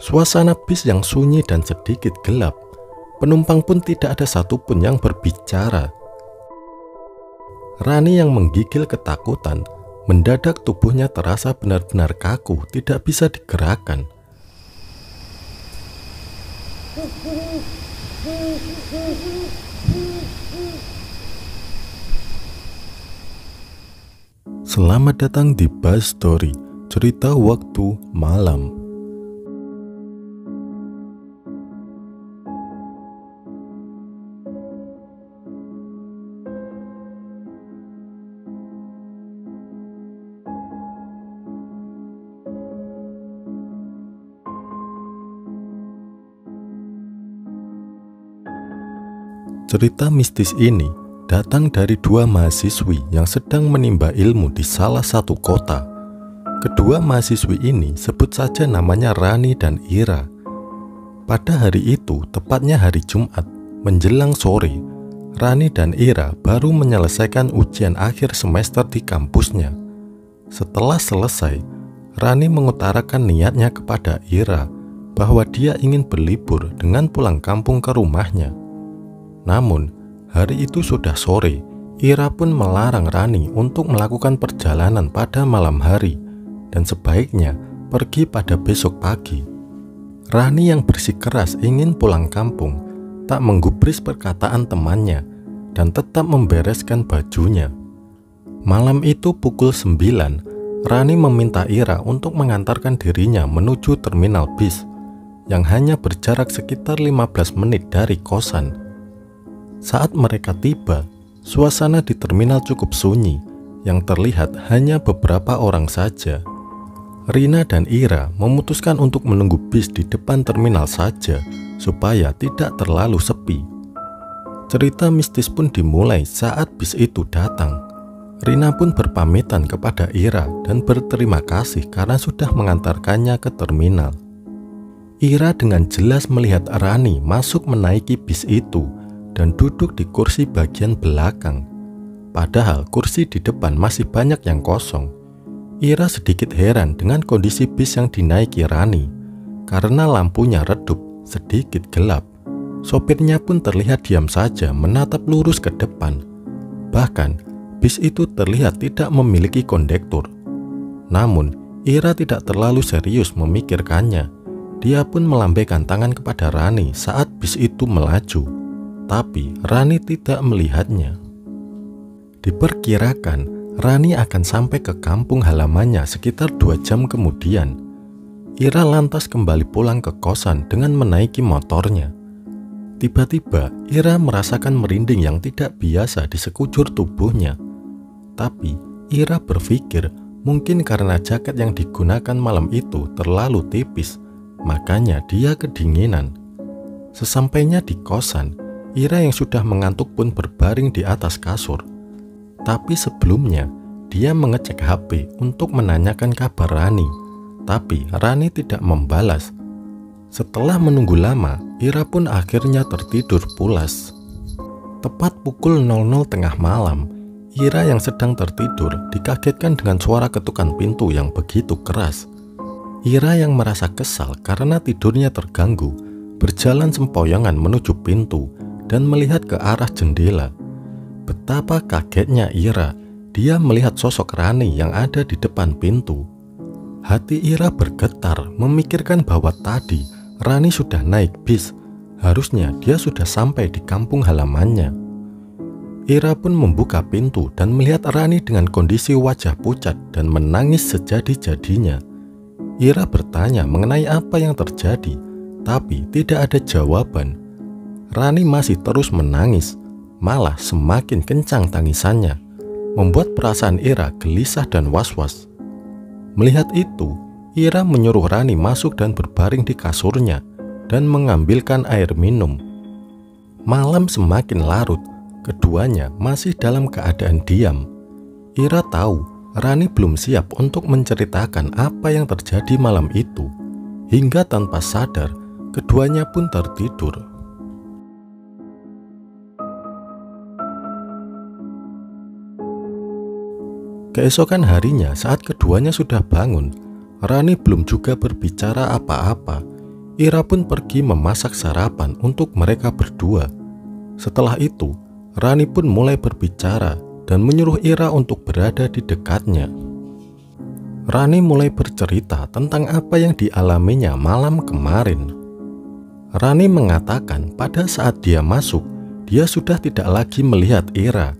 Suasana bis yang sunyi dan sedikit gelap. Penumpang pun tidak ada satupun yang berbicara. Rani yang menggigil ketakutan, mendadak tubuhnya terasa benar-benar kaku, tidak bisa digerakkan. Selamat datang di Buzz Story, cerita waktu malam. Cerita mistis ini datang dari dua mahasiswi yang sedang menimba ilmu di salah satu kota. Kedua mahasiswi ini sebut saja namanya Rani dan Ira. Pada hari itu, tepatnya hari Jumat, menjelang sore, Rani dan Ira baru menyelesaikan ujian akhir semester di kampusnya. Setelah selesai, Rani mengutarakan niatnya kepada Ira bahwa dia ingin berlibur dengan pulang kampung ke rumahnya. Namun, hari itu sudah sore. Ira pun melarang Rani untuk melakukan perjalanan pada malam hari dan sebaiknya pergi pada besok pagi. Rani yang bersikeras ingin pulang kampung tak menggubris perkataan temannya dan tetap membereskan bajunya. Malam itu pukul 9, Rani meminta Ira untuk mengantarkan dirinya menuju terminal bis yang hanya berjarak sekitar 15 menit dari kosan. Saat mereka tiba, suasana di terminal cukup sunyi, yang terlihat hanya beberapa orang saja. Rina dan Ira memutuskan untuk menunggu bis di depan terminal saja, supaya tidak terlalu sepi. Cerita mistis pun dimulai saat bis itu datang. Rina pun berpamitan kepada Ira dan berterima kasih karena sudah mengantarkannya ke terminal. Ira dengan jelas melihat Rani masuk menaiki bis itu dan duduk di kursi bagian belakang. Padahal kursi di depan masih banyak yang kosong. Ira sedikit heran dengan kondisi bis yang dinaiki Rani, karena lampunya redup, sedikit gelap. Sopirnya pun terlihat diam saja menatap lurus ke depan. Bahkan, bis itu terlihat tidak memiliki kondektur. Namun, Ira tidak terlalu serius memikirkannya. Dia pun melambaikan tangan kepada Rani saat bis itu melaju. Tapi Rani tidak melihatnya. Diperkirakan Rani akan sampai ke kampung halamannya sekitar 2 jam kemudian. Ira lantas kembali pulang ke kosan dengan menaiki motornya. Tiba-tiba Ira merasakan merinding yang tidak biasa di sekujur tubuhnya. Tapi Ira berpikir mungkin karena jaket yang digunakan malam itu terlalu tipis, makanya dia kedinginan. Sesampainya di kosan, Ira yang sudah mengantuk pun berbaring di atas kasur. Tapi sebelumnya, dia mengecek HP untuk menanyakan kabar Rani. Tapi Rani tidak membalas. Setelah menunggu lama, Ira pun akhirnya tertidur pulas. Tepat pukul 00 tengah malam, Ira yang sedang tertidur dikagetkan dengan suara ketukan pintu yang begitu keras. Ira yang merasa kesal karena tidurnya terganggu, berjalan sempoyongan menuju pintu dan melihat ke arah jendela. Betapa kagetnya Ira, dia melihat sosok Rani yang ada di depan pintu. Hati Ira bergetar memikirkan bahwa tadi Rani sudah naik bis. Harusnya dia sudah sampai di kampung halamannya. Ira pun membuka pintu dan melihat Rani dengan kondisi wajah pucat dan menangis sejadi-jadinya. Ira bertanya mengenai apa yang terjadi, tapi tidak ada jawaban. Rani masih terus menangis, malah semakin kencang tangisannya, membuat perasaan Ira gelisah dan was-was. Melihat itu, Ira menyuruh Rani masuk dan berbaring di kasurnya dan mengambilkan air minum. Malam semakin larut, keduanya masih dalam keadaan diam. Ira tahu Rani belum siap untuk menceritakan apa yang terjadi malam itu, hingga tanpa sadar keduanya pun tertidur. Keesokan harinya saat keduanya sudah bangun, Rani belum juga berbicara apa-apa. Ira pun pergi memasak sarapan untuk mereka berdua. Setelah itu, Rani pun mulai berbicara dan menyuruh Ira untuk berada di dekatnya. Rani mulai bercerita tentang apa yang dialaminya malam kemarin. Rani mengatakan pada saat dia masuk, dia sudah tidak lagi melihat Ira.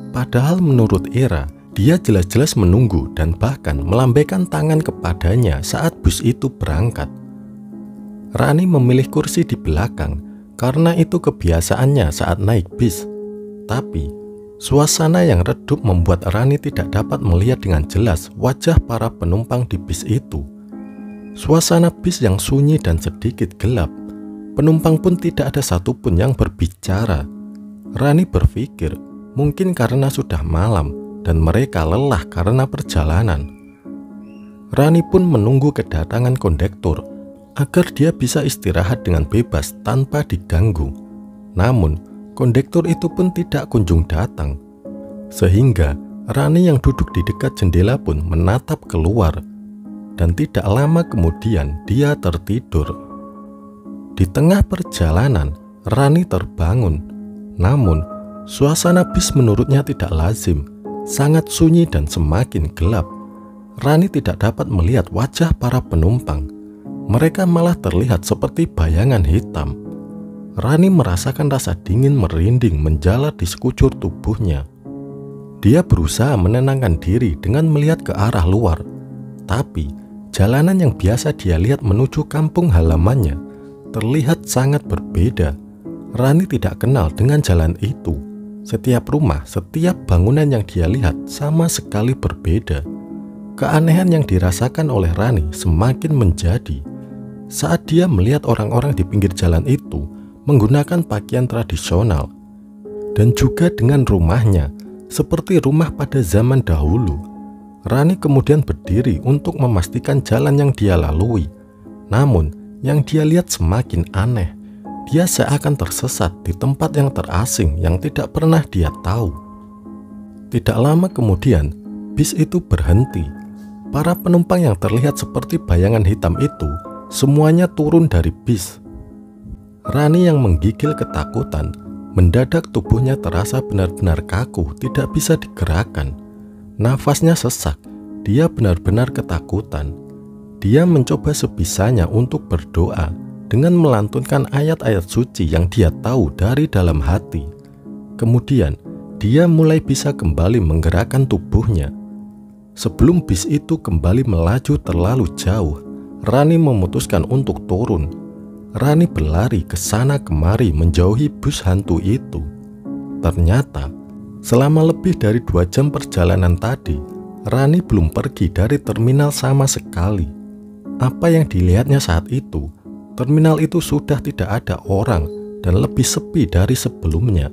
Padahal menurut Ira, dia jelas-jelas menunggu dan bahkan melambaikan tangan kepadanya saat bus itu berangkat. Rani memilih kursi di belakang karena itu kebiasaannya saat naik bis. Tapi, suasana yang redup membuat Rani tidak dapat melihat dengan jelas wajah para penumpang di bis itu. Suasana bis yang sunyi dan sedikit gelap. Penumpang pun tidak ada satupun yang berbicara. Rani berpikir, mungkin karena sudah malam dan mereka lelah karena perjalanan. Rani pun menunggu kedatangan kondektur agar dia bisa istirahat dengan bebas tanpa diganggu. Namun, kondektur itu pun tidak kunjung datang. Sehingga Rani yang duduk di dekat jendela pun menatap keluar. Dan tidak lama kemudian dia tertidur. Di tengah perjalanan, Rani terbangun. Namun, suasana bis menurutnya tidak lazim, sangat sunyi dan semakin gelap. Rani tidak dapat melihat wajah para penumpang. Mereka malah terlihat seperti bayangan hitam. Rani merasakan rasa dingin merinding menjalar di sekujur tubuhnya. Dia berusaha menenangkan diri dengan melihat ke arah luar. Tapi, jalanan yang biasa dia lihat menuju kampung halamannya terlihat sangat berbeda. Rani tidak kenal dengan jalan itu. Setiap rumah, setiap bangunan yang dia lihat sama sekali berbeda. Keanehan yang dirasakan oleh Rani semakin menjadi saat dia melihat orang-orang di pinggir jalan itu menggunakan pakaian tradisional, dan juga dengan rumahnya seperti rumah pada zaman dahulu. Rani kemudian berdiri untuk memastikan jalan yang dia lalui. Namun, yang dia lihat semakin aneh. Dia seakan tersesat di tempat yang terasing yang tidak pernah dia tahu. Tidak lama kemudian, bis itu berhenti. Para penumpang yang terlihat seperti bayangan hitam itu semuanya turun dari bis. Rani yang menggigil ketakutan, mendadak tubuhnya terasa benar-benar kaku, tidak bisa digerakkan. Nafasnya sesak, dia benar-benar ketakutan. Dia mencoba sebisanya untuk berdoa dengan melantunkan ayat-ayat suci yang dia tahu dari dalam hati. Kemudian, dia mulai bisa kembali menggerakkan tubuhnya. Sebelum bis itu kembali melaju terlalu jauh, Rani memutuskan untuk turun. Rani berlari ke sana kemari menjauhi bus hantu itu. Ternyata, selama lebih dari 2 jam perjalanan tadi, Rani belum pergi dari terminal sama sekali. Apa yang dilihatnya saat itu, terminal itu sudah tidak ada orang dan lebih sepi dari sebelumnya.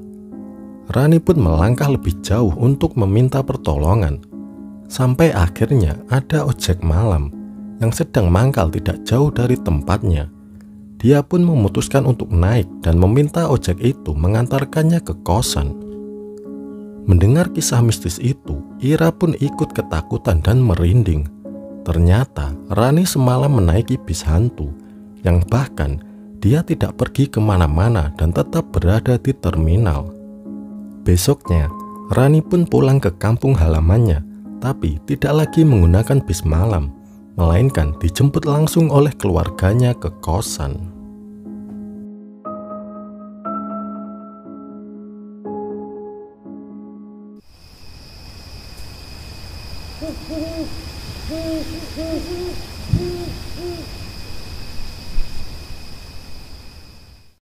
Rani pun melangkah lebih jauh untuk meminta pertolongan. Sampai akhirnya ada ojek malam yang sedang mangkal tidak jauh dari tempatnya. Dia pun memutuskan untuk naik dan meminta ojek itu mengantarkannya ke kosan. Mendengar kisah mistis itu, Ira pun ikut ketakutan dan merinding. Ternyata Rani semalam menaiki bis hantu, yang bahkan dia tidak pergi kemana-mana dan tetap berada di terminal. Besoknya, Rani pun pulang ke kampung halamannya, tapi tidak lagi menggunakan bis malam, melainkan dijemput langsung oleh keluarganya ke kosan.